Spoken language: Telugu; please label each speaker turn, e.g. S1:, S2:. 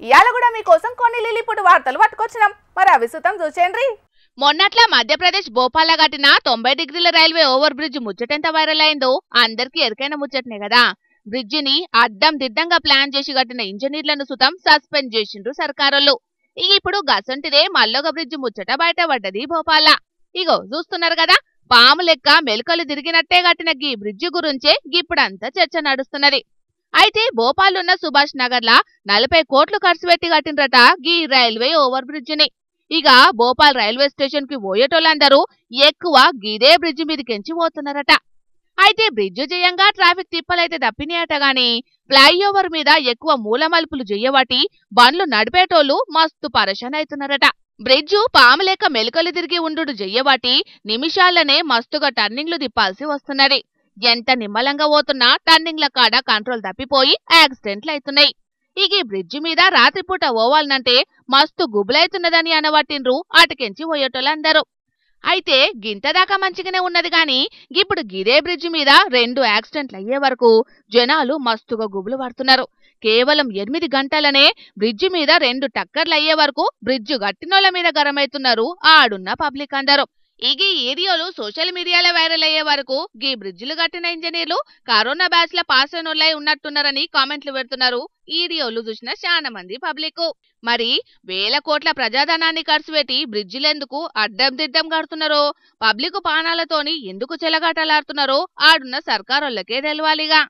S1: ఇయాల కూడా మీకోసం కొన్ని లిలిపుట్ వార్తలు పట్టుకొచ్చినాం. మరి అవి సుతం చూసేయండి.
S2: మొన్నట్ల మధ్యప్రదేశ్ భోపాల్ కట్టిన 90 డిగ్రీల రైల్వే ఓవర్ బ్రిడ్జ్ ముచ్చటెంత వైరల్ అయిందో అందరికీ ఎరికైన ముచ్చటనే కదా. బ్రిడ్జిని అడ్డం దిడ్డంగా ప్లాన్ చేసి కట్టిన ఇంజనీర్లను సుతం సస్పెండ్ చేసిండ్రు సర్కారోళ్ళు. ఇప్పుడు గసంటిదే మల్లొక బ్రిడ్జ్ ముచ్చట బయటపడ్డది భోపాల్. ఇగో చూస్తున్నారు కదా, పాము లెక్క మెలకలు తిరిగినట్టే కట్టిన గీ బ్రిడ్జి గురించే ఇప్పుడంతా చర్చ నడుస్తున్నది. అయితే భోపాలున్న సుభాష్ నగర్ లా 40 కోట్లు ఖర్చు పెట్టి కట్టినరట గీ రైల్వే ఓవర్ బ్రిడ్జిని. ఇక భోపాల్ రైల్వే స్టేషన్ కి పోయేటోళ్ళందరూ ఎక్కువ గిదే బ్రిడ్జి మీదకెంచి పోతున్నారట. అయితే బ్రిడ్జి జయంగా ట్రాఫిక్ తిప్పలైతే తప్పినాయట గాని ఫ్లైఓవర్ మీద ఎక్కువ మూలమలుపులు చెయ్యబట్టి బండ్లు నడిపేటోళ్లు మస్తు పరేషాన్ అవుతున్నారట. బ్రిడ్జు పాము లెక్క మెలకలు తిరిగి ఉండు చెయ్యబట్టి నిమిషాలనే మస్తుగా టర్నింగ్లు తిప్పాల్సి వస్తున్నది. ఎంత నిమ్మలంగా పోతున్నా టర్నింగ్ల కాడ కంట్రోల్ తప్పిపోయి యాక్సిడెంట్లు అవుతున్నాయి. ఈ బ్రిడ్జి మీద రాత్రిపూట పోవాలనంటే మస్తు గుబులైతున్నదని అనబట్టిండ్రు అటుకెంచి పోయేటోళ్ళందరూ. అయితే గింతదాకా మంచిగానే ఉన్నది గాని ఇప్పుడు గిదే బ్రిడ్జి మీద 2 యాక్సిడెంట్లు అయ్యే వరకు జనాలు మస్తుగా గుబులు పడుతున్నారు. కేవలం 8 గంటలనే బ్రిడ్జి మీద 2 టక్కర్లు అయ్యే వరకు బ్రిడ్జి గట్టినోళ్ల మీద గరమైతున్నారు ఆడున్న పబ్లిక్ అందరూ. ఈ వీడియోలు సోషల్ మీడియాలో వైరల్ అయ్యే వరకు గీ బ్రిడ్జిలు కట్టిన ఇంజనీర్లు కరోనా బ్యాచ్ ల పాస్ అయినోళ్ళై ఉన్నట్టున్నారని కామెంట్లు పెడుతున్నారు ఈ వీడియోలు చూసిన చాలా మంది పబ్లిక్. మరి వేల కోట్ల ప్రజాధనాన్ని ఖర్చు పెట్టి బ్రిడ్జిలెందుకు అడ్డం దిడ్డం కడుతున్నారో, పబ్లిక్ పానాలతోని ఎందుకు చెలగాటలాడుతున్నారో ఆడున్న సర్కారోళ్ళకే తెలవాలిగా.